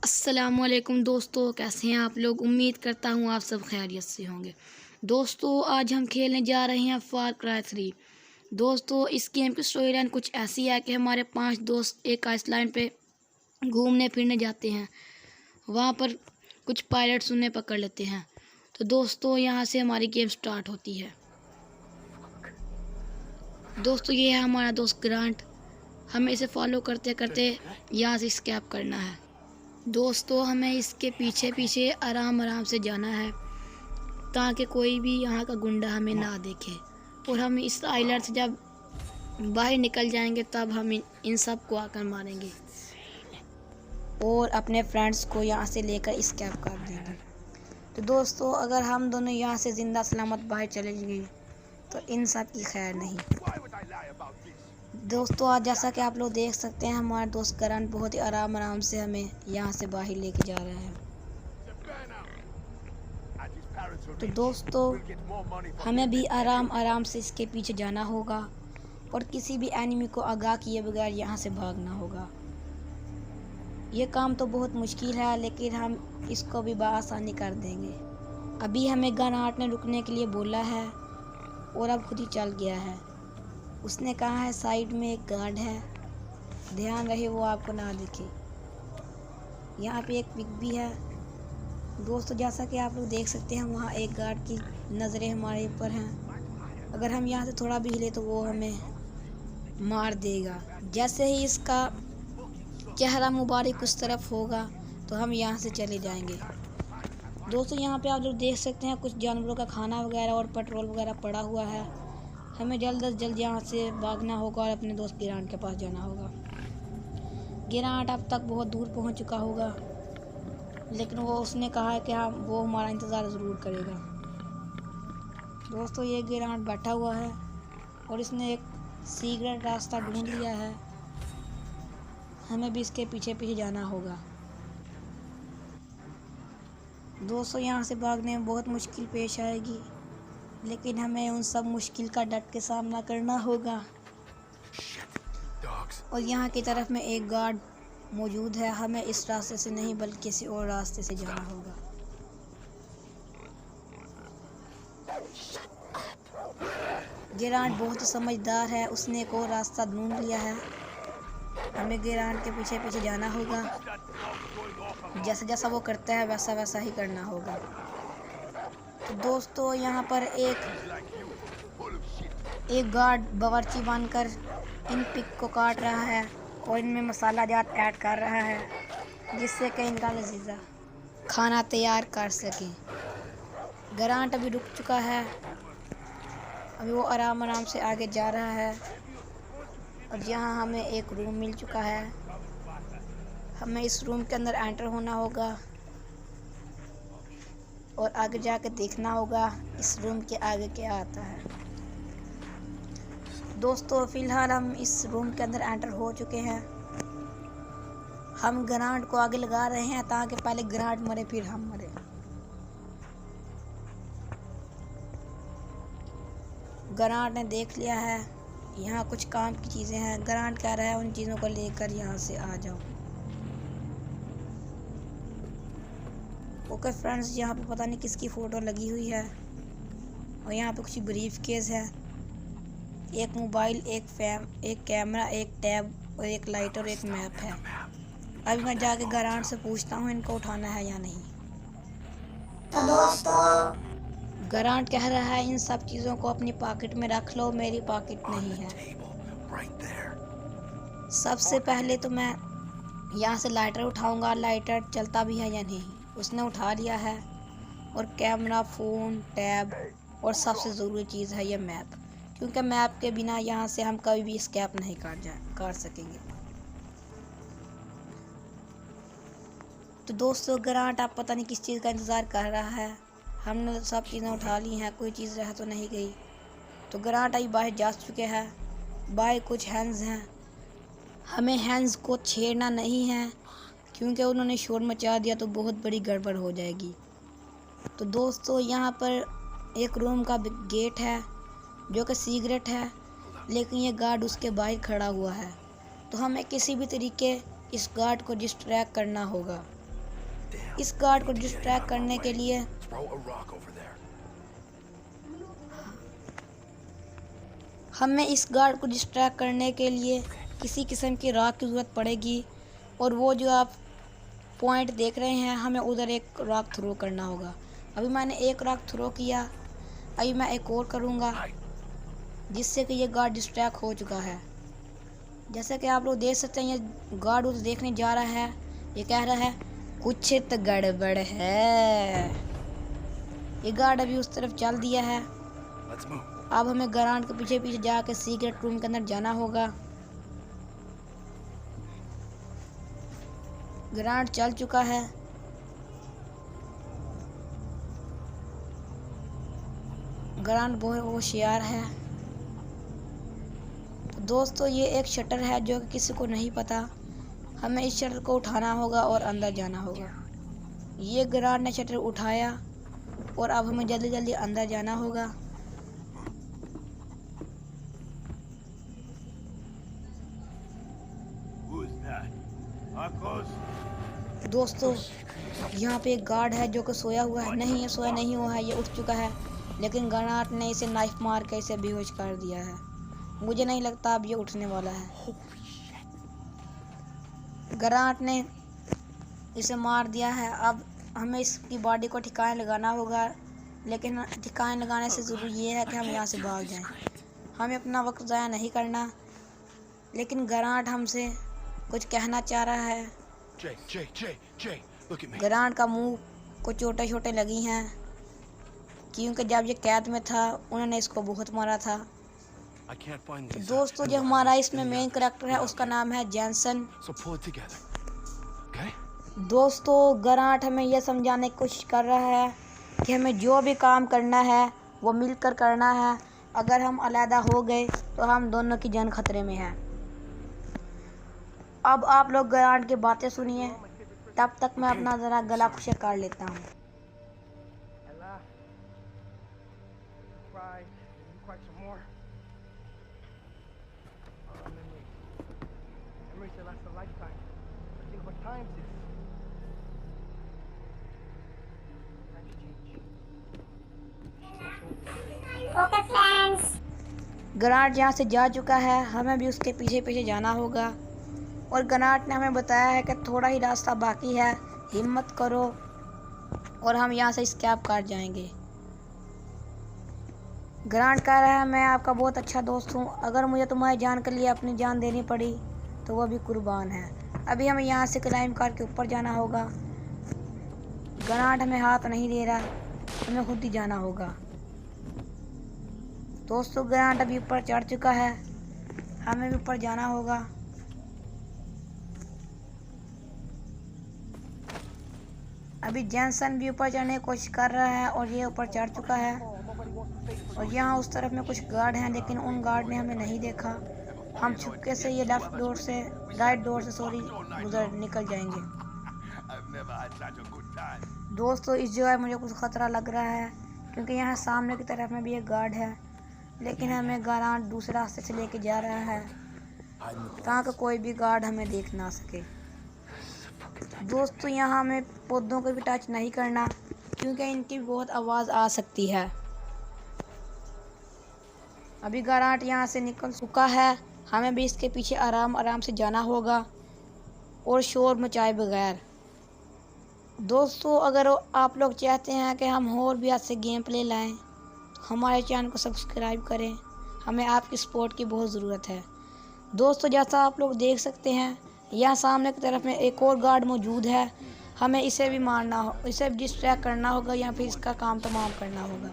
अस्सलामुअलैकुम दोस्तों, कैसे हैं आप लोग। उम्मीद करता हूँ आप सब खैरियत से होंगे। दोस्तों आज हम खेलने जा रहे हैं फार क्राई 3। दोस्तों इस गेम की स्टोरी लाइन कुछ ऐसी है कि हमारे 5 दोस्त एक आइसलैंड पे घूमने फिरने जाते हैं। वहाँ पर कुछ पायलट्स उन्हें पकड़ लेते हैं। तो दोस्तों यहाँ से हमारी गेम स्टार्ट होती है। दोस्तों ये है हमारा दोस्त ग्रांट। हमें इसे फॉलो करते करते यहाँ से एस्केप करना है। दोस्तों हमें इसके पीछे पीछे आराम आराम से जाना है ताकि कोई भी यहाँ का गुंडा हमें ना देखे। और हम इस आइलैंड से जब बाहर निकल जाएंगे तब हम इन सब को आकर मारेंगे और अपने फ्रेंड्स को यहाँ से लेकर एस्केप कर देंगे। तो दोस्तों अगर हम दोनों यहाँ से ज़िंदा सलामत बाहर चले गए तो इन सब की खैर नहीं। दोस्तों आज जैसा कि आप लोग देख सकते हैं हमारा दोस्त करण बहुत ही आराम से हमें यहाँ से बाहर लेके जा रहा है। तो दोस्तों हमें भी आराम से इसके पीछे जाना होगा और किसी भी एनिमी को आगाह किए बगैर यहाँ से भागना होगा। ये काम तो बहुत मुश्किल है लेकिन हम इसको भी बआसानी कर देंगे। अभी हमें ग्रांट ने रुकने के लिए बोला है और अब खुद ही चल गया है। उसने कहा है साइड में एक गार्ड है, ध्यान रहे वो आपको ना दिखे। यहाँ पे एक पिक भी है। दोस्तों जैसा कि आप लोग देख सकते हैं वहाँ एक गार्ड की नज़रें हमारे ऊपर हैं। अगर हम यहाँ से थोड़ा भी हिले तो वो हमें मार देगा। जैसे ही इसका चेहरा मुबारक उस तरफ होगा तो हम यहाँ से चले जाएंगे। दोस्तों यहाँ पे आप लोग देख सकते हैं कुछ जानवरों का खाना वगैरह और पेट्रोल वगैरह पड़ा हुआ है। हमें जल्द से जल्द यहाँ से भागना होगा और अपने दोस्त ग्रांट के पास जाना होगा। ग्रांट अब तक बहुत दूर पहुँच चुका होगा लेकिन उसने कहा है कि वो हमारा इंतज़ार ज़रूर करेगा। दोस्तों ये ग्रांट बैठा हुआ है और इसने एक सीक्रेट रास्ता ढूंढ लिया है। हमें भी इसके पीछे पीछे जाना होगा। दोस्तों यहाँ से भागने में बहुत मुश्किल पेश आएगी लेकिन हमें उन सब मुश्किल का डट के सामना करना होगा। और यहाँ की तरफ में एक गार्ड मौजूद है। हमें इस रास्ते से नहीं बल्कि किसी और रास्ते से जाना होगा। ग्रांट बहुत ही समझदार है, उसने एक और रास्ता ढूंढ लिया है। हमें ग्रांट के पीछे पीछे जाना होगा। जैसा जैसा वो करता है वैसा वैसा ही करना होगा। तो दोस्तों यहाँ पर एक गार्ड बावर्ची बनकर इन पिक को काट रहा है और इनमें मसाला जात ऐड कर रहा है जिससे कि इनका लजीजा खाना तैयार कर सकें। ग्रांट अभी रुक चुका है। अभी वो आराम से आगे जा रहा है और यहाँ हमें एक रूम मिल चुका है। हमें इस रूम के अंदर एंटर होना होगा और आगे जाके देखना होगा इस रूम के आगे क्या आता है। दोस्तों फ़िलहाल हम इस रूम के अंदर एंटर हो चुके हैं। हम ग्रांट को आगे लगा रहे हैं ताकि पहले ग्रांट मरे फिर हम मरे। ग्रांट ने देख लिया है यहाँ कुछ काम की चीज़ें हैं। ग्रांट कह रहा है उन चीज़ों को लेकर यहाँ से आ जाओ। ओके फ्रेंड्स यहाँ पे पता नहीं किसकी फ़ोटो लगी हुई है और यहाँ पे कुछ ब्रीफ केस है, एक मोबाइल, एक कैमरा, एक टैब और एक लाइट और एक मैप है। अभी मैं जाके ग्रांट से पूछता हूँ इनको उठाना है या नहीं। तो दोस्तों ग्रांट कह रहा है इन सब चीज़ों को अपनी पॉकेट में रख लो, मेरी पॉकेट नहीं है। सबसे पहले तो मैं यहाँ से लाइटर उठाऊँगा, लाइटर चलता भी है या नहीं। उसने उठा लिया है और कैमरा, फ़ोन, टैब और सबसे ज़रूरी चीज़ है ये मैप, क्योंकि मैप के बिना यहाँ से हम कभी भी एस्केप नहीं कर सकेंगे। तो दोस्तों ग्रांट आप पता नहीं किस चीज़ का इंतज़ार कर रहा है। हमने सब चीज़ें उठा ली हैं, कोई चीज़ रह तो नहीं गई। तो ग्रांट अभी बाहर जा चुके हैं। बाहर कुछ हैंड्स हैं, हमें हैंड्स को छेड़ना नहीं है क्योंकि उन्होंने शोर मचा दिया तो बहुत बड़ी गड़बड़ हो जाएगी। तो दोस्तों यहाँ पर एक रूम का गेट है जो कि सीक्रेट है लेकिन ये गार्ड उसके बाहर खड़ा हुआ है। तो हमें किसी भी तरीके इस गार्ड को डिस्ट्रैक्ट करना होगा। इस गार्ड को डिस्ट्रैक्ट करने के लिए किसी किस्म की राख की ज़रूरत पड़ेगी। और वो जो आप पॉइंट देख रहे हैं, हमें उधर एक राख थ्रो करना होगा। अभी मैंने एक राख थ्रो किया, अभी मैं एक और करूँगा जिससे कि ये गार्ड डिस्ट्रैक्ट हो चुका है। जैसे कि आप लोग देख सकते हैं, ये गार्ड उधर देखने जा रहा है, ये कह रहा है कुछ तो गड़बड़ है। ये गार्ड अभी उस तरफ चल दिया है। अब हमें ग्रांट के पीछे पीछे जाकर सीक्रेट रूम के अंदर जाना होगा। ग्रांट चल चुका है। ग्रांट बहुत होशियार है। तो दोस्तों, ये एक शटर है जो कि किसी को नहीं पता। हमें इस शटर को उठाना होगा और अंदर जाना होगा। ये ग्रांट ने शटर उठाया और अब हमें जल्दी जल्दी अंदर जाना होगा। दोस्तों, यहाँ पे एक गार्ड है जो कि सोया हुआ है। नहीं, ये सोया नहीं हुआ है, ये उठ चुका है। लेकिन ग्रांट ने इसे नाइफ मार के इसे बेहोश कर दिया है। मुझे नहीं लगता अब ये उठने वाला है। ग्रांट ने इसे मार दिया है। अब हमें इसकी बॉडी को ठिकाने लगाना होगा। लेकिन ठिकाने लगाने से ज़रूरी ये है कि हम यहाँ से भाग जाएं। हमें अपना वक्त ज़ाया नहीं करना। लेकिन ग्रांट हमसे कुछ कहना चाह रहा है। ग्रांट का मुंह को चोटें छोटे लगी हैं क्योंकि जब ये कैद में था उन्होंने इसको बहुत मारा था। तो दोस्तों, जो हमारा इसमें मेन करैक्टर है उसका नाम है जैनसन। दोस्तों, ग्रांट हमें यह समझाने की कोशिश कर रहा है कि हमें जो भी काम करना है वो मिलकर करना है। अगर हम अलहदा हो गए तो हम दोनों की जान खतरे में है। अब आप लोग ग्रांट की बातें सुनिए, तब तक मैं अपना ज़रा गला खुश कर लेता हूँ। ओके फ्रेंड्स, ग्रांट यहाँ से जा चुका है, हमें भी उसके पीछे पीछे जाना होगा। और ग्रांट ने हमें बताया है कि थोड़ा ही रास्ता बाकी है, हिम्मत करो और हम यहाँ से स्कैप कर जाएंगे। ग्रांट कह रहा है मैं आपका बहुत अच्छा दोस्त हूँ, अगर मुझे तुम्हारी जान के लिए अपनी जान देनी पड़ी तो वह भी कुर्बान है। अभी हमें यहाँ से क्लाइंब करके ऊपर जाना होगा। ग्रांट हमें हाथ नहीं दे रहा, हमें खुद ही जाना होगा। दोस्तों, ग्रांट अभी ऊपर चढ़ चुका है, हमें भी ऊपर जाना होगा। अभी जैनसन भी ऊपर चढ़ने की कोशिश कर रहा है और ये ऊपर चढ़ चुका है। और यहाँ उस तरफ में कुछ गार्ड हैं, लेकिन उन गार्ड ने हमें नहीं देखा। हम छुपके से ये राइट डोर से गुजर निकल जाएंगे। दोस्तों, इस जगह मुझे कुछ खतरा लग रहा है क्योंकि यहाँ सामने की तरफ में भी एक गार्ड है, लेकिन हमें ग्रांट दूसरे रास्ते से लेके जा रहा है ताकि कोई भी गार्ड हमें देख ना सके। दोस्तों, यहाँ हमें पौधों को भी टच नहीं करना क्योंकि इनकी बहुत आवाज़ आ सकती है। अभी ग्रांट यहाँ से निकल चुका है, हमें भी इसके पीछे आराम आराम से जाना होगा और शोर मचाए बगैर। दोस्तों, अगर आप लोग चाहते हैं कि हम और भी अच्छे गेम प्ले लाएँ तो हमारे चैनल को सब्सक्राइब करें, हमें आपकी सपोर्ट की बहुत ज़रूरत है। दोस्तों, जैसा आप लोग देख सकते हैं, यहाँ सामने की तरफ में एक और गार्ड मौजूद है, हमें इसे भी मारना हो, इसे भी डिस्ट्रैक्ट करना होगा या फिर इसका काम तमाम करना होगा।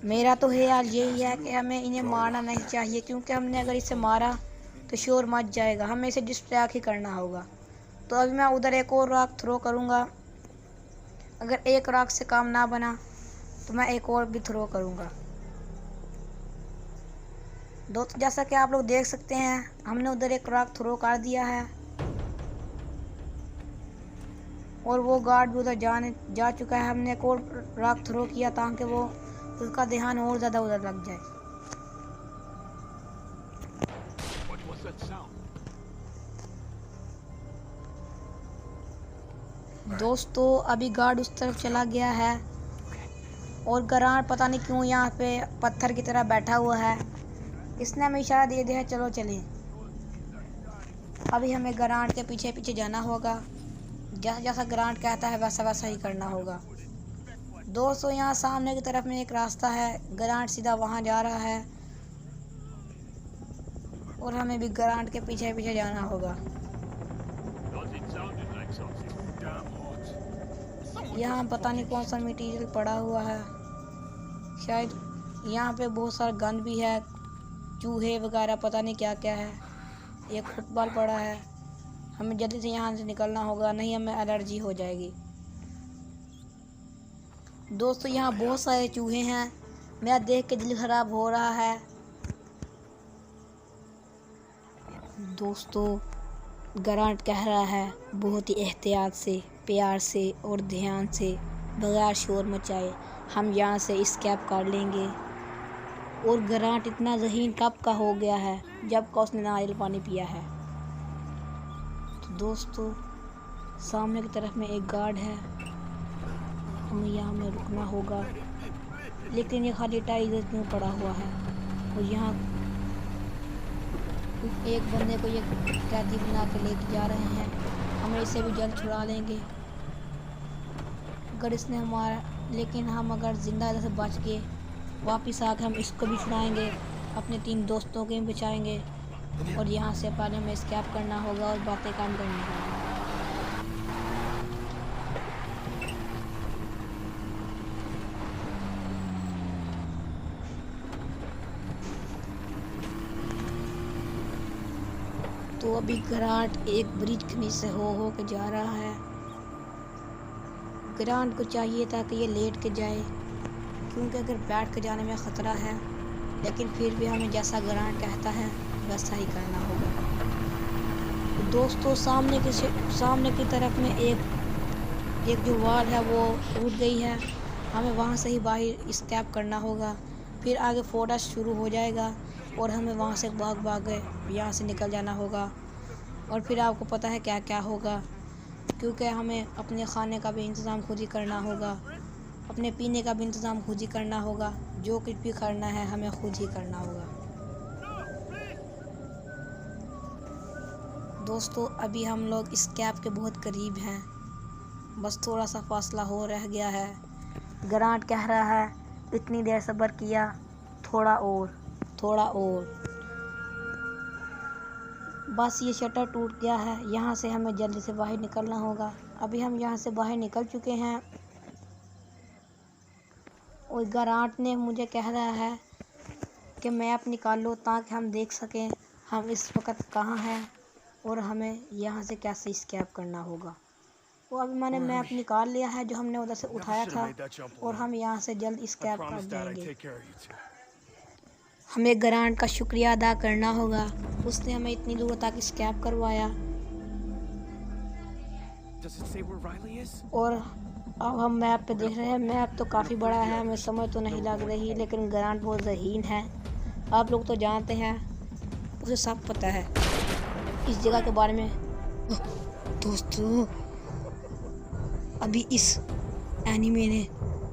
मेरा तो ख्याल यही है कि हमें इन्हें मारना नहीं चाहिए क्योंकि हमने अगर इसे मारा तो शोर मच जाएगा, हमें इसे डिस्ट्रैक्ट ही करना होगा। तो अभी मैं उधर एक और रॉक थ्रो करूँगा। अगर एक रॉक से काम ना बना तो मैं एक और भी थ्रो करूँगा। दोस्तों, जैसा कि आप लोग देख सकते हैं, हमने उधर एक रॉक थ्रो कर दिया है और वो गार्ड भी उधर जा चुका है। हमने एक और रॉक थ्रो किया ताकि वो उसका ध्यान और ज़्यादा उधर लग जाए। दोस्तों अभी गार्ड उस तरफ चला गया है और ग्रांट पता नहीं क्यों यहाँ पे पत्थर की तरह बैठा हुआ है। इसने हमें इशारा दे दिया है चलो चलें। अभी हमें ग्रांट के पीछे पीछे जाना होगा। जैसा जैसा ग्रांट कहता है वैसा वैसा ही करना होगा। दोस्तों यहाँ सामने की तरफ में एक रास्ता है, ग्रांट सीधा वहाँ जा रहा है और हमें भी ग्रांट के पीछे पीछे जाना होगा। यहाँ पता नहीं कौन सा मटेरियल पड़ा हुआ है, शायद यहाँ पे बहुत सारा गंद भी है, चूहे वगैरह पता नहीं क्या क्या है। एक फुटबॉल पड़ा है, हमें जल्दी से यहाँ से निकलना होगा नहीं हमें एलर्जी हो जाएगी। दोस्तों यहाँ बहुत सारे चूहे हैं, मेरा देख के दिल खराब हो रहा है। दोस्तों ग्रांट कह रहा है बहुत ही एहतियात से, प्यार से और ध्यान से, बगैर शोर मचाए हम यहाँ से एस्केप कर लेंगे। और ग्रांट इतना ज़हीन कब का हो गया है, जब का उसने नारियल पानी पिया है। तो दोस्तों सामने की तरफ में एक गार्ड है, हमें यहाँ में रुकना होगा। लेकिन ये खाली टाइगर क्यों पड़ा हुआ है और यहाँ एक बंदे को ये कैदी बना के लेके जा रहे हैं। हम इसे भी जल्द छुड़ा लेंगे अगर इसने हमारा, लेकिन हम अगर ज़िंदा से बच के वापस आके हम इसको भी छुड़ाएंगे, अपने 3 दोस्तों के भी बचाएंगे और यहाँ से पानी में एस्केप करना होगा और बातें काम करनी होगी। तो अभी ग्रांट एक ब्रिज के नीचे से हो के जा रहा है। ग्रांट को चाहिए था कि ये लेट के जाए, क्योंकि अगर बैठ के जाने में ख़तरा है, लेकिन फिर भी हमें जैसा ग्रांट कहता है वैसा ही करना होगा। दोस्तों सामने की तरफ में एक जो वॉल है वो टूट गई है, हमें वहाँ से ही बाहर एस्केप करना होगा। फिर आगे फोर्ट्रेस शुरू हो जाएगा और हमें वहाँ से भाग यहाँ से निकल जाना होगा। और फिर आपको पता है क्या क्या होगा, क्योंकि हमें अपने खाने का भी इंतज़ाम खुद ही करना होगा, अपने पीने का भी इंतज़ाम खुद ही करना होगा। जो कुछ भी करना है हमें खुद ही करना होगा। दोस्तों अभी हम लोग एस्केप के बहुत करीब हैं, बस थोड़ा सा फासला हो रह गया है। ग्रांट कह रहा है इतनी देर सब्र किया, थोड़ा और। बस ये शटर टूट गया है, यहाँ से हमें जल्दी से बाहर निकलना होगा। अभी हम यहाँ से बाहर निकल चुके हैं और ग्रांट ने मुझे कह रहा है कि मैप निकालो ताकि हम देख सकें हम इस वक्त कहाँ हैं और हमें यहाँ से कैसे एस्केप करना होगा। तो अभी मैंने मैप निकाल लिया है जो हमने उधर से उठाया था और हम यहाँ से जल्द एस्केप कर जाएंगे। हमें ग्रांट का शुक्रिया अदा करना होगा, उसने हमें इतनी दूर तक एस्केप करवाया। और अब हम मैप पे देख रहे हैं, मैप तो काफ़ी बड़ा है, हमें समझ तो नहीं लग रही, लेकिन ग्रांट बहुत ज़हीन है। आप लोग तो जानते हैं, उसे सब पता है इस जगह के बारे में। दोस्तों अभी इस एनिमे ने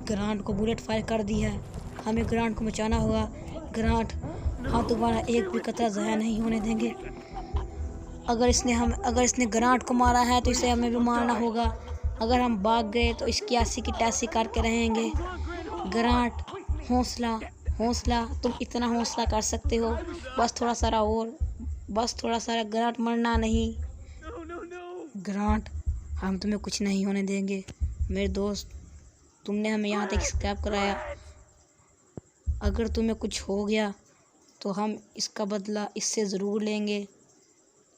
ग्रांट को बुलेट फायर कर दी है, हमें ग्रांट को बचाना होगा। ग्रांट हाँ दोबारा एक भी कतरा ज़ाया नहीं होने देंगे। अगर इसने ग्रांट को मारा है तो इसे हमें भी मारना होगा। अगर हम भाग गए तो इसकी ऐसी की तैसी करके रहेंगे। ग्रांट हौसला, तुम इतना हौसला कर सकते हो, बस थोड़ा सारा और, बस थोड़ा सारा। ग्रांट मरना नहीं। ग्रांट हम तुम्हें कुछ नहीं होने देंगे मेरे दोस्त, तुमने हमें यहाँ तक एस्केप कराया। अगर तुम्हें कुछ हो गया तो हम इसका बदला इससे ज़रूर लेंगे।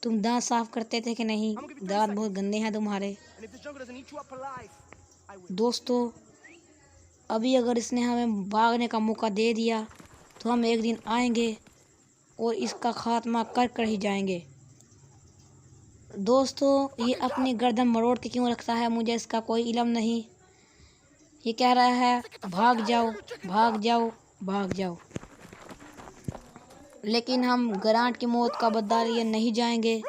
तुम दांत साफ करते थे कि नहीं? दांत बहुत गंदे हैं तुम्हारे। दोस्तों अभी अगर इसने हमें भागने का मौका दे दिया तो हम एक दिन आएंगे और इसका खात्मा कर ही जाएंगे। दोस्तों ये अपनी गर्दन मरोड़ के क्यों रखता है, मुझे इसका कोई इल्म नहीं। ये कह रहा है भाग जाओ, लेकिन हम ग्रांट की मौत का बदला लिए नहीं जाएंगे।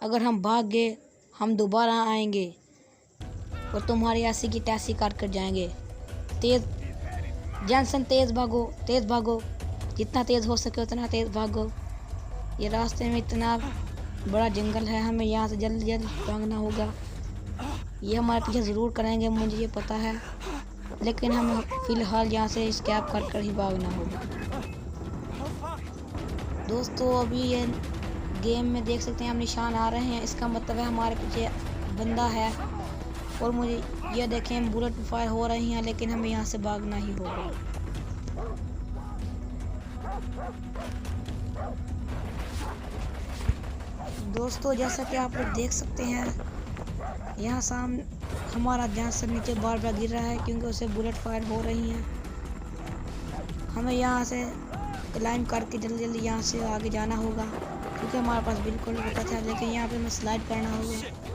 अगर हम भाग गए हम दोबारा आएंगे। और तुम्हारी ऐसी की तैसी काट कर जाएंगे। तेज जैनसन, तेज भागो, तेज भागो, जितना तेज हो सके उतना तेज भागो। ये रास्ते में इतना बड़ा जंगल है, हमें यहाँ से जल्दी जल्दी भागना होगा। ये हमारे पीछे ज़रूर करेंगे, मुझे ये पता है, लेकिन हमें फ़िलहाल यहाँ से स्कैप कर ही भागना होगा। दोस्तों अभी ये गेम में देख सकते हैं हम निशान आ रहे हैं, इसका मतलब है हमारे पीछे बंदा है। और मुझे ये देखें बुलेट फायर हो रही हैं, लेकिन हमें यहाँ से भागना ही होगा। दोस्तों जैसा कि आप लोग देख सकते हैं, यहाँ सामने हमारा जैनसन नीचे बार बार गिर रहा है क्योंकि उसे बुलेट फायर हो रही हैं। हमें यहाँ से क्लाइंब करके जल्दी जल्दी यहाँ से आगे जाना होगा क्योंकि हमारे पास बिल्कुल वक्त है, लेकिन यहाँ पे हमें स्लाइड करना होगा।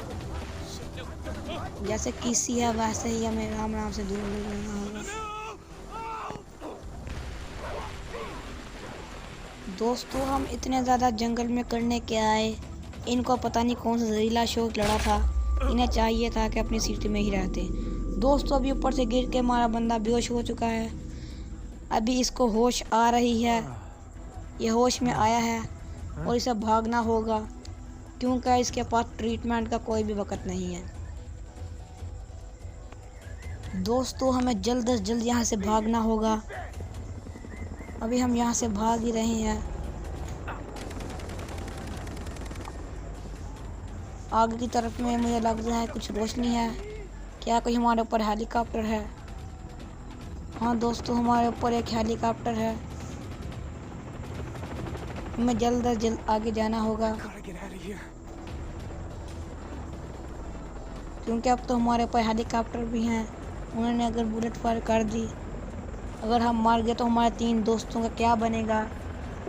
जैसे किसी है वैसे ही हमें राम राम से दूर रहना होगा। दोस्तों हम इतने ज़्यादा जंगल में करने के आए, इनको पता नहीं कौन सा जहरीला शौक लड़ा था, इन्हें चाहिए था कि अपनी सिटी में ही रहते। दोस्तों अभी ऊपर से गिर के हमारा बंदा बेहोश हो चुका है। अभी इसको होश आ रही है, ये होश में आया है और इसे भागना होगा क्योंकि इसके पास ट्रीटमेंट का कोई भी वक्त नहीं है। दोस्तों हमें जल्द से जल्द यहाँ से भागना होगा। अभी हम यहाँ से भाग ही रहे हैं। आगे की तरफ में मुझे लग रहा है कुछ रोशनी है। क्या कोई हमारे ऊपर हेलीकॉप्टर है? हाँ दोस्तों हमारे ऊपर एक हेलीकॉप्टर है। हमें जल्द से जल्द आगे जाना होगा क्योंकि अब तो हमारे ऊपर हेलीकॉप्टर भी हैं। उन्होंने अगर बुलेट फायर कर दी, अगर हम मार गए तो हमारे 3 दोस्तों का क्या बनेगा,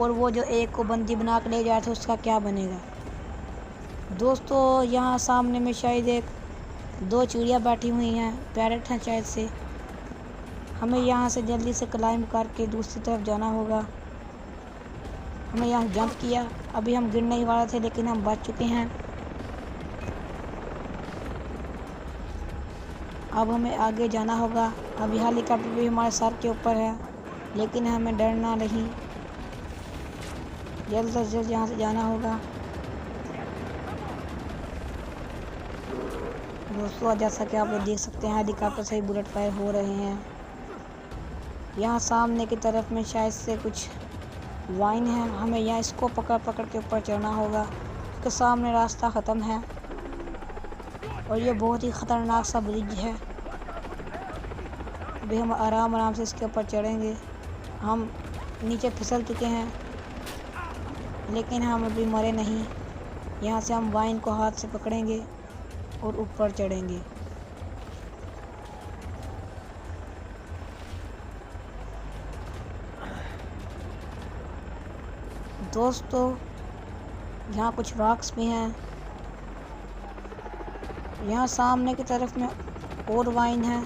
और वो जो एक को बंदी बना के ले जाए थे उसका क्या बनेगा। दोस्तों यहाँ सामने में शायद 2 चिड़िया बैठी हुई हैं, पैरट हैं शायद से। हमें यहाँ से जल्दी से क्लाइंब करके दूसरी तरफ जाना होगा। हमें यहाँ जंप किया, अभी हम गिरने ही वाले थे लेकिन हम बच चुके हैं। अब हमें आगे जाना होगा। अभी हेलीकॉप्टर भी हमारे सर के ऊपर है, लेकिन हमें डरना नहीं, जल्द से जल्द यहाँ से जाना होगा। दोस्तों जैसा कि आप लोग देख सकते हैं हेलीकॉप्टर से ही बुलेट फायर हो रहे हैं। यहाँ सामने की तरफ में शायद से कुछ वाइन है, हमें यहाँ इसको पकड़ पकड़ के ऊपर चढ़ना होगा। उसके सामने रास्ता ख़त्म है और ये बहुत ही ख़तरनाक सा ब्रिज है। अभी हम आराम आराम से इसके ऊपर चढ़ेंगे। हम नीचे फिसल चुके हैं लेकिन हम अभी मरे नहीं। यहाँ से हम वाइन को हाथ से पकड़ेंगे और ऊपर चढ़ेंगे। दोस्तों यहाँ कुछ रॉक्स भी हैं। यहाँ सामने की तरफ में और वाइन है,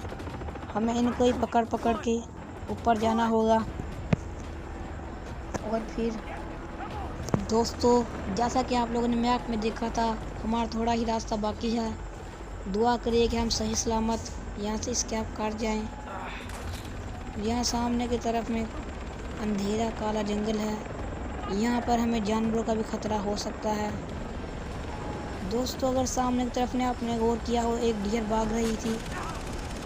हमें इनको ही पकड़ पकड़ के ऊपर जाना होगा। और फिर दोस्तों जैसा कि आप लोगों ने मैप में देखा था, हमारा थोड़ा ही रास्ता बाकी है। दुआ करिए कि हम सही सलामत यहाँ से स्कैप कर जाएं। यहाँ सामने की तरफ में अंधेरा काला जंगल है, यहाँ पर हमें जानवरों का भी खतरा हो सकता है। दोस्तों अगर सामने की तरफ ने आपने गौर किया हो, एक डियर भाग रही थी,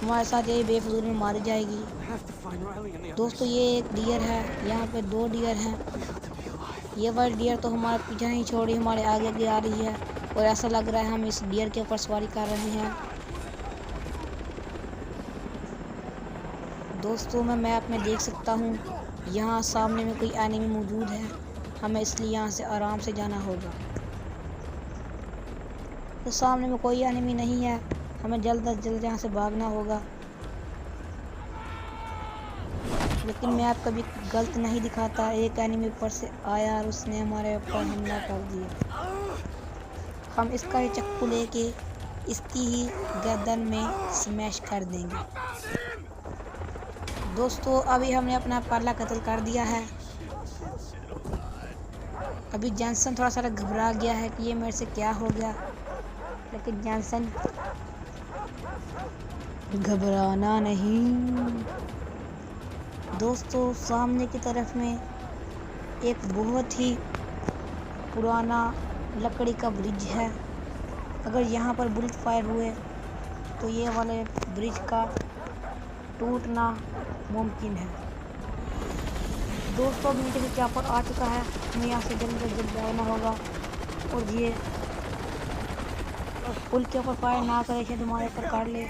हमारे साथ यही बेफजूल में मारी जाएगी। दोस्तों ये एक डियर है, यहाँ पे 2 डियर हैं। ये वाली डियर तो हमारा पीछा नहीं छोड़ी, हमारे आगे आगे आ रही है और ऐसा लग रहा है हम इस डियर के ऊपर सवारी कर रहे हैं। दोस्तों मैं मैप में देख सकता हूँ यहाँ सामने में कोई एनिमी मौजूद है, हमें इसलिए यहाँ से आराम से जाना होगा। तो सामने में कोई एनिमी नहीं है, हमें जल्द से जल्द यहाँ से भागना होगा। लेकिन मैप कभी गलत नहीं दिखाता। एक एनिमी ऊपर से आया और उसने हमारे ऊपर हमला कर दिया। हम इसका ही चक्कू लेके इसकी ही गर्दन में स्मैश कर देंगे। दोस्तों अभी हमने अपना पहला कत्ल कर दिया है। अभी जैनसन थोड़ा सा घबरा गया है कि ये मेरे से क्या हो गया, लेकिन जैनसन घबराना नहीं। दोस्तों सामने की तरफ में एक बहुत ही पुराना लकड़ी का ब्रिज है। अगर यहाँ पर बुलेट फायर हुए तो ये वाले ब्रिज का टूटना मुमकिन है। दोस्तों नीचे से चापर आ चुका है, हमें यहाँ से जल्द से जल्द जाना होगा। और ये पुल के ऊपर फायर ना करे, शायद हमारे ऊपर काट ले।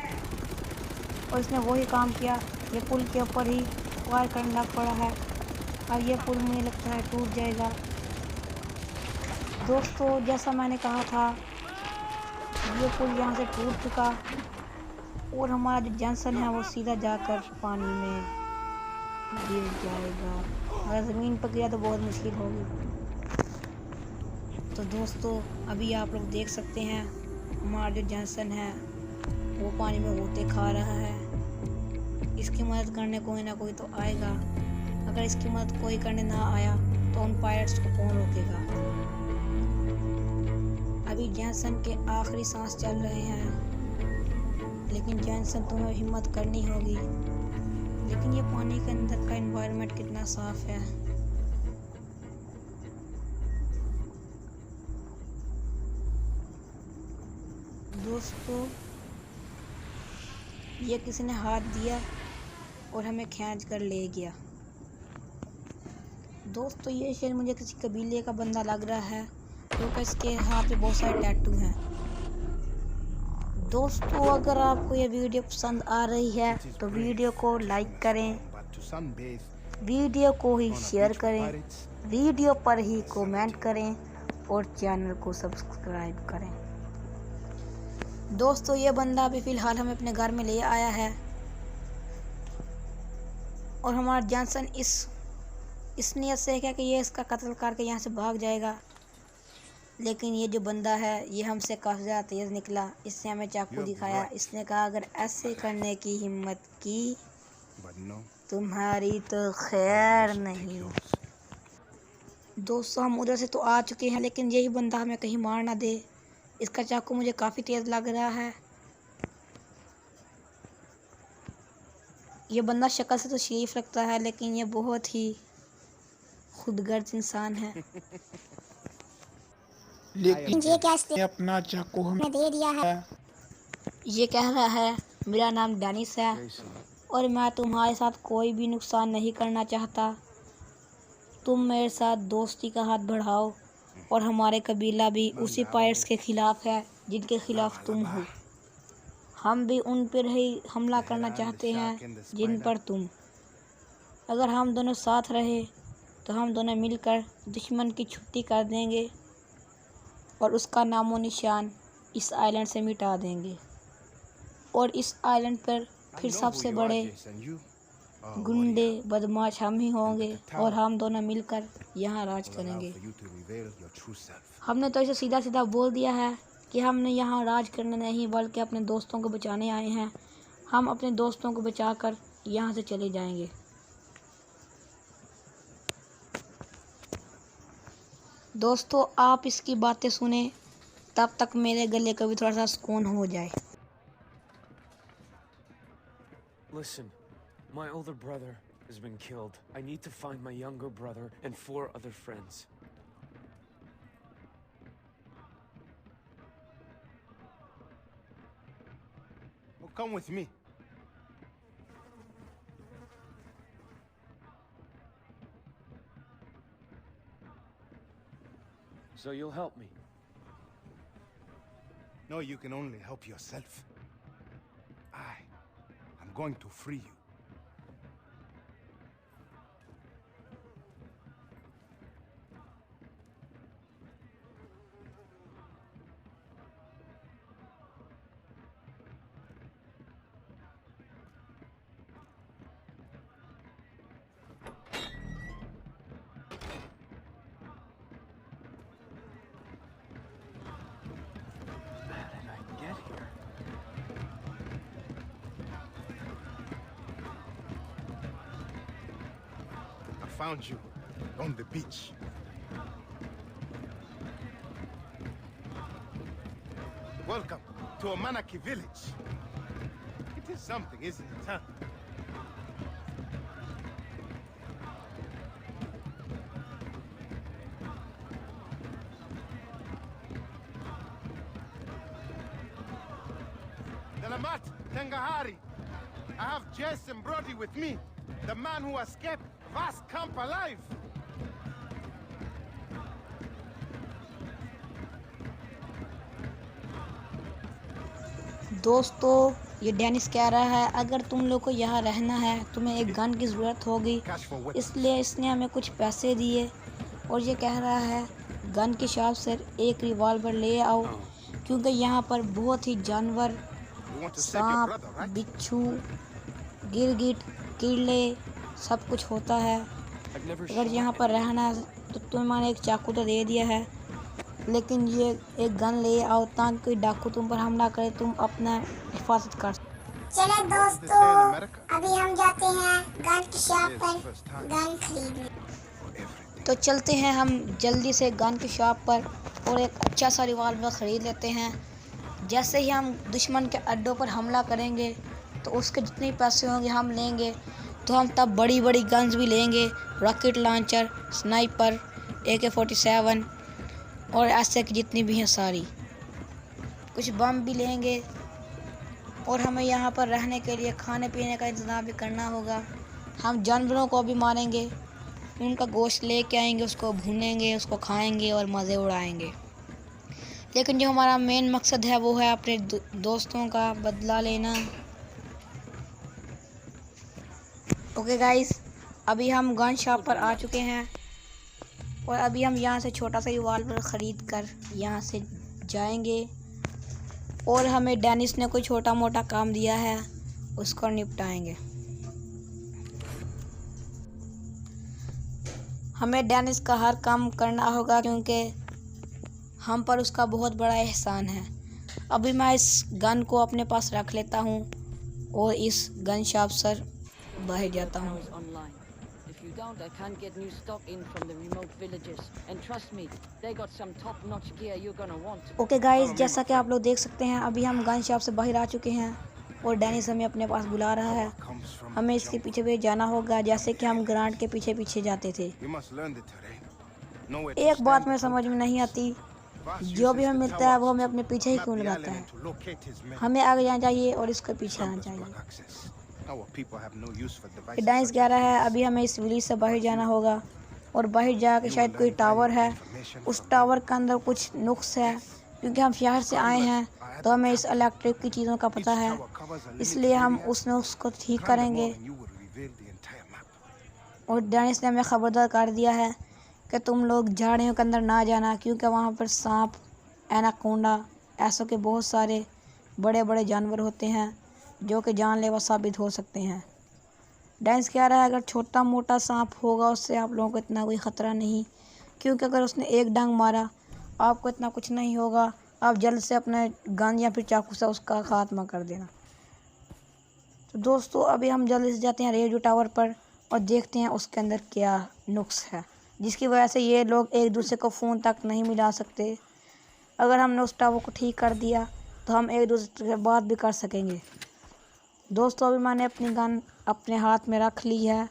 और इसने वही काम किया, ये पुल के ऊपर ही फायर करने लग पड़ा है। अब ये पुल मुझे लगता है टूट जाएगा। दोस्तों जैसा मैंने कहा था, ये पुल यहाँ से टूट चुका और हमारा जो जंक्शन है वो सीधा जाकर पानी में गिर जाएगा। अगर ज़मीन पर गिरा तो बहुत मुश्किल होगी। तो दोस्तों अभी आप लोग देख सकते हैं हमारा जो जंक्शन है वो पानी में होते खा रहा है। इसकी मदद करने कोई ना कोई तो आएगा। अगर इसकी मदद कोई करने ना आया तो उन पायलट्स को कौन रोकेगा। अभी जंक्शन के आखिरी सांस चल रहे हैं, लेकिन जंक्शन तुम्हें हिम्मत करनी होगी। लेकिन ये पानी के अंदर का एनवायरनमेंट कितना साफ है। दोस्तों ये किसी ने हाथ दिया और हमें खींच कर ले गया। दोस्तों ये शायद मुझे किसी कबीले का बंदा लग रहा है, क्योंकि इसके हाथ पे बहुत सारे टैटू हैं। दोस्तों अगर आपको ये वीडियो पसंद आ रही है तो वीडियो को लाइक करें, वीडियो को ही शेयर करें, वीडियो पर ही कमेंट करें और चैनल को सब्सक्राइब करें। दोस्तों ये बंदा अभी फ़िलहाल हमें अपने घर में ले आया है और हमारा जॉनसन इस नियत से है कि ये इसका कत्ल करके यहाँ से भाग जाएगा। लेकिन ये जो बंदा है ये हमसे काफ़ी ज़्यादा तेज़ निकला। इसने हमें चाकू दिखाया। इसने कहा अगर ऐसे करने की हिम्मत की तुम्हारी तो खैर नहीं। दोस्तों हम उधर से तो आ चुके हैं, लेकिन यही बंदा हमें कहीं मार ना दे। इसका चाकू मुझे काफ़ी तेज़ लग रहा है। ये बंदा शक्ल से तो शरीफ लगता है, लेकिन ये बहुत ही खुदगर्ज इंसान है। लेकिन ये क्या ये अपना चाकू हमें दे दिया है। ये कह रहा है मेरा नाम डेनिस है और मैं तुम्हारे साथ कोई भी नुकसान नहीं करना चाहता। तुम मेरे साथ दोस्ती का हाथ बढ़ाओ और हमारे कबीला भी उसी पायरेट्स के ख़िलाफ़ है जिनके ख़िलाफ़ तुम हो। हम भी उन पर ही हमला करना चाहते हैं जिन पर तुम। अगर हम दोनों साथ रहे तो हम दोनों मिलकर दुश्मन की छुट्टी कर देंगे और उसका नामो निशान इस आइलैंड से मिटा देंगे। और इस आइलैंड पर फिर सबसे बड़े गुंडे बदमाश हम ही होंगे और हम दोनों मिलकर यहाँ राज करेंगे। हमने तो इसे सीधा सीधा बोल दिया है कि हमने यहाँ राज करने नहीं बल्कि अपने दोस्तों को बचाने आए हैं। हम अपने दोस्तों को बचाकर यहाँ से चले जाएंगे। दोस्तों आप इसकी बातें सुने, तब तक मेरे गले को भी थोड़ा सा सुकून हो जाए। Listen, my older brother has been killed. I need to find my younger brother and 4 other friends. Well, come with me. So you'll help me? No, you can only help yourself. I'm going to free you. How did I get here? I found you on the beach. Welcome to Omanaki village. is something, isn't it, huh? Delamat, Tengahari. I have Jess and Brody with me. The man who escaped Vas Camp alive. दोस्तों, ये Dennis कह रहा है अगर तुम लोग को यहाँ रहना है तुम्हें एक गन की ज़रूरत होगी, इसलिए इसने हमें कुछ पैसे दिए और ये कह रहा है गन की शॉप से एक रिवॉल्वर ले आओ, क्योंकि यहाँ पर बहुत ही जानवर, सांप, बिच्छू, गिरगिट, कीड़े सब कुछ होता है। अगर यहाँ पर रहना है तो तुम्हें एक चाकू तो दे दिया है, लेकिन ये एक गन ले आओ ताकि कोई डाकू तुम पर हमला करे, तुम अपना हिफाजत कर। चले दोस्तों, अभी हम जाते हैं गन की शॉप पर गन खरीदने। तो चलते हैं हम जल्दी से गन की शॉप पर और एक अच्छा सा रिवॉल्वर ख़रीद लेते हैं। जैसे ही हम दुश्मन के अड्डों पर हमला करेंगे तो उसके जितने पैसे होंगे हम लेंगे, तो हम तब बड़ी बड़ी गन्स भी लेंगे, रॉकेट लॉन्चर, स्नाइपर, AK-47 और ऐसे की जितनी भी हैं सारी, कुछ बम भी लेंगे। और हमें यहाँ पर रहने के लिए खाने पीने का इंतज़ाम भी करना होगा। हम जानवरों को भी मारेंगे, उनका गोश्त लेके आएंगे, उसको भूनेंगे, उसको खाएंगे और मज़े उड़ाएंगे। लेकिन जो हमारा मेन मकसद है वो है अपने दोस्तों का बदला लेना। ओके गाइस, अभी हम गन शॉप पर आ चुके हैं और अभी हम यहाँ से छोटा सा रिवॉल्वर ख़रीद कर यहाँ से जाएंगे और हमें डेनिस ने कोई छोटा मोटा काम दिया है उसको निपटाएंगे। हमें डेनिस का हर काम करना होगा क्योंकि हम पर उसका बहुत बड़ा एहसान है। अभी मैं इस गन को अपने पास रख लेता हूँ और इस गन शॉप से बाहर जाता हूँ। I can't get new stock in from the remote villages, and trust me, they got some top-notch gear you're gonna want. Okay guys, जैसा कि आप लोग देख सकते हैं अभी हम गन शॉप से बाहर आ चुके हैं और डेनिस हमें अपने पास बुला रहा है। हमें इसके पीछे भी जाना होगा जैसे कि हम ग्रांट के पीछे पीछे जाते थे। एक बात में समझ में नहीं आती, जो भी हमें मिलता है वो हमें अपने पीछे ही क्यों लगाता है। हमें आगे जाना चाहिए और इसके पीछे आना चाहिए। डेनिस कह रहा है अभी हमें इस विलेज से बाहर जाना होगा और बाहर जाके शायद कोई टावर है, उस टावर के अंदर कुछ नुक्स है, क्योंकि हम शहर से आए हैं तो हमें इस इलेक्ट्रिक की चीज़ों का पता है, इसलिए हम उस नुक्स को ठीक करेंगे। और डेनिस ने हमें ख़बरदार कर दिया है कि तुम लोग झाड़ियों के अंदर ना जाना, क्योंकि वहाँ पर सांप, एनाकोंडा, ऐसों के बहुत सारे बड़े बड़े जानवर होते हैं जो कि जानलेवा साबित हो सकते हैं। डेनिस कह रहा है अगर छोटा मोटा सांप होगा उससे आप लोगों को इतना कोई ख़तरा नहीं, क्योंकि अगर उसने एक डंग मारा आपको इतना कुछ नहीं होगा, आप जल्द से अपने गन या फिर चाकू से उसका खात्मा कर देना। तो दोस्तों अभी हम जल्दी से जाते हैं रेडियो टावर पर और देखते हैं उसके अंदर क्या नुक्स है जिसकी वजह से ये लोग एक दूसरे को फ़ोन तक नहीं मिला सकते। अगर हमने उस टावर को ठीक कर दिया तो हम एक दूसरे से बात भी कर सकेंगे। दोस्तों अभी मैंने अपनी गन अपने हाथ में रख ली है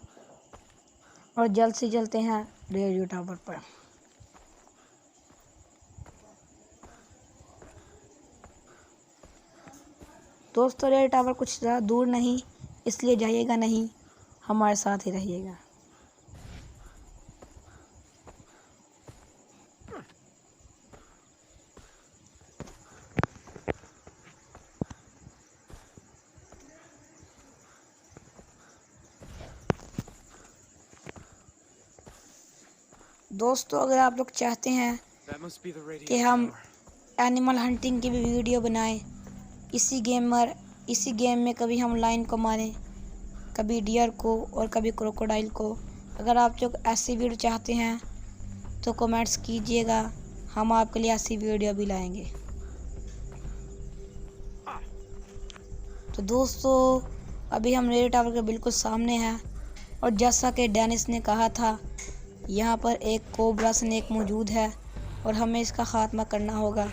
और जल्द से चलते हैं रेडियो टावर पर। दोस्तों रेडियो टावर कुछ ज़्यादा दूर नहीं, इसलिए जाइएगा नहीं, हमारे साथ ही रहिएगा। दोस्तों अगर आप लोग चाहते हैं कि हम एनिमल हंटिंग की भी वीडियो बनाएं, इसी गेम में कभी हम लायन को मारें, कभी डियर को और कभी क्रोकोडाइल को, अगर आप लोग ऐसी वीडियो चाहते हैं तो कमेंट्स कीजिएगा, हम आपके लिए ऐसी वीडियो भी लाएंगे। तो दोस्तों अभी हम रेडियो टावर के बिल्कुल सामने हैं और जैसा कि डेनिस ने कहा था यहाँ पर एक कोबरा स्नेक मौजूद है और हमें इसका ख़ात्मा करना होगा,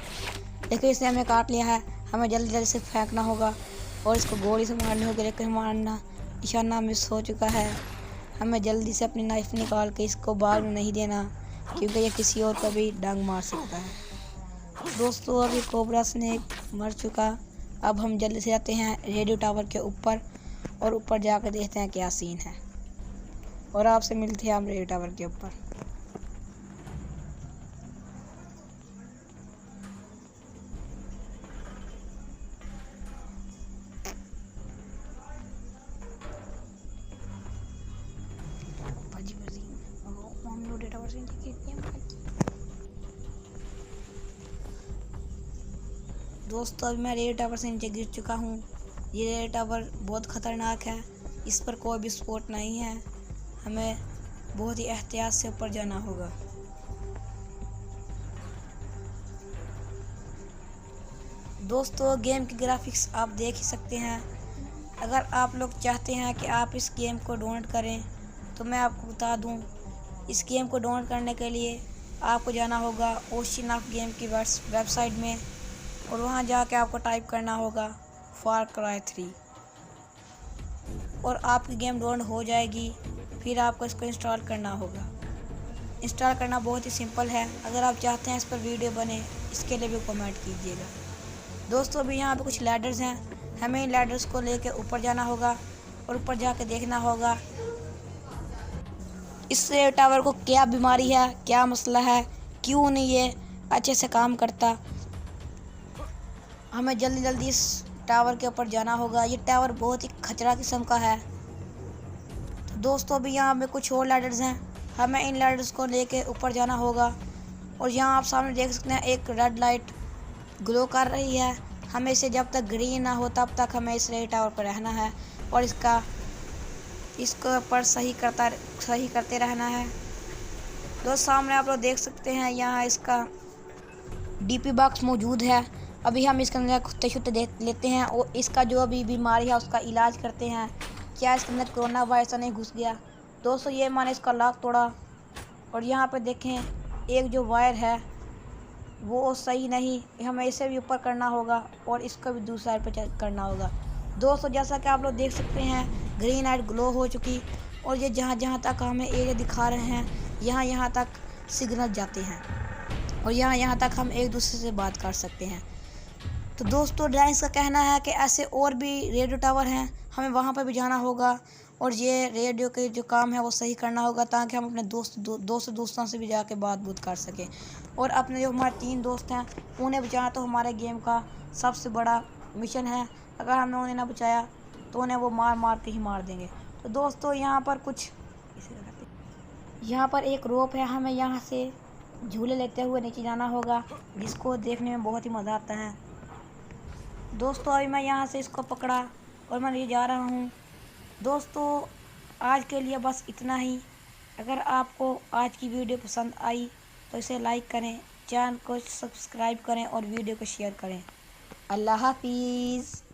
लेकिन इसने हमें काट लिया है, हमें जल्दी जल्दी से फेंकना होगा और इसको गोली से मारने होगी, लेकिन हमारा निशाना मिस हो चुका है। हमें जल्दी से अपनी नाइफ निकाल के इसको बाहर में नहीं देना, क्योंकि ये किसी और को भी डंग मार सकता है। दोस्तों अभी कोबरा स्नेक मर चुका। अब हम जल्दी से जाते हैं रेडियो टावर के ऊपर और ऊपर जाकर देखते हैं क्या सीन है, और आपसे मिलते हैं हम रेडियो टावर के ऊपर। दोस्तों अभी मैं रेडियो टावर से नीचे गिर चुका हूँ। ये रेडियो टावर बहुत ख़तरनाक है, इस पर कोई भी सपोर्ट नहीं है। हमें बहुत ही एहतियात से ऊपर जाना होगा। दोस्तों गेम की ग्राफिक्स आप देख ही सकते हैं। अगर आप लोग चाहते हैं कि आप इस गेम को डाउनलोड करें तो मैं आपको बता दूं, इस गेम को डाउनलोड करने के लिए आपको जाना होगा ओशियन गेम की वेबसाइट में, और वहां जाके आपको टाइप करना होगा फार क्राई 3 और आपकी गेम डाउनलोड हो जाएगी। फिर आपको इसको इंस्टॉल करना होगा। इंस्टॉल करना बहुत ही सिंपल है। अगर आप चाहते हैं इस पर वीडियो बने, इसके लिए भी कमेंट कीजिएगा। दोस्तों अभी यहाँ पे कुछ लैडर्स हैं, हमें इन लैडर्स को लेके ऊपर जाना होगा और ऊपर जाके देखना होगा इस टावर को क्या बीमारी है, क्या मसला है, क्यों नहीं ये अच्छे से काम करता। हमें जल्दी जल्दी इस टावर के ऊपर जाना होगा। ये टावर बहुत ही खतरा किस्म का है। तो दोस्तों अभी यहाँ पे कुछ और लैडर्स हैं, हमें इन लैडर्स को लेके ऊपर जाना होगा। और यहाँ आप सामने देख सकते हैं एक रेड लाइट ग्लो कर रही है। हमें इसे जब तक ग्रीन ना हो तब तक हमें इस रेड टावर पर रहना है और इसको पर सही करते रहना है। दोस्तों सामने आप लोग देख सकते हैं यहाँ इसका डीपी बॉक्स मौजूद है। अभी हम इसके अंदर कुत्ते शुत्ते देख लेते हैं और इसका जो अभी बीमारी है उसका इलाज करते हैं। क्या इसके अंदर कोरोना वायरस नहीं घुस गया। दोस्तों ये मैंने इसका लॉक तोड़ा और यहाँ पे देखें एक जो वायर है वो सही नहीं, हमें इसे भी ऊपर करना होगा और इसको भी दूसरी साइड पर करना होगा। दोस्तों जैसा कि आप लोग देख सकते हैं ग्रीन लाइट ग्लो हो चुकी और ये जहाँ तक हमें एरिया दिखा रहे हैं यहाँ तक सिग्नल जाते हैं और यहाँ तक हम एक दूसरे से बात कर सकते हैं। तो दोस्तों ड्राइंग्स का कहना है कि ऐसे और भी रेडियो टावर हैं, हमें वहाँ पर भी जाना होगा और ये रेडियो के जो काम है वो सही करना होगा ताकि हम अपने दोस्तों से भी जाके बात कर सकें। और अपने जो हमारे 3 दोस्त हैं उन्हें बचाना तो हमारे गेम का सबसे बड़ा मिशन है। अगर हमने उन्हें ना बचाया तो उन्हें वो मार के ही मार देंगे। तो दोस्तों यहाँ पर एक रोप है, हमें यहाँ से झूले लेते हुए नीचे जाना होगा जिसको देखने में बहुत ही मज़ा आता है। दोस्तों अभी मैं यहाँ से इसको पकड़ा और मैं ये जा रहा हूँ। दोस्तों आज के लिए बस इतना ही। अगर आपको आज की वीडियो पसंद आई तो इसे लाइक करें, चैनल को सब्सक्राइब करें और वीडियो को शेयर करें। अल्लाह हाफिज़।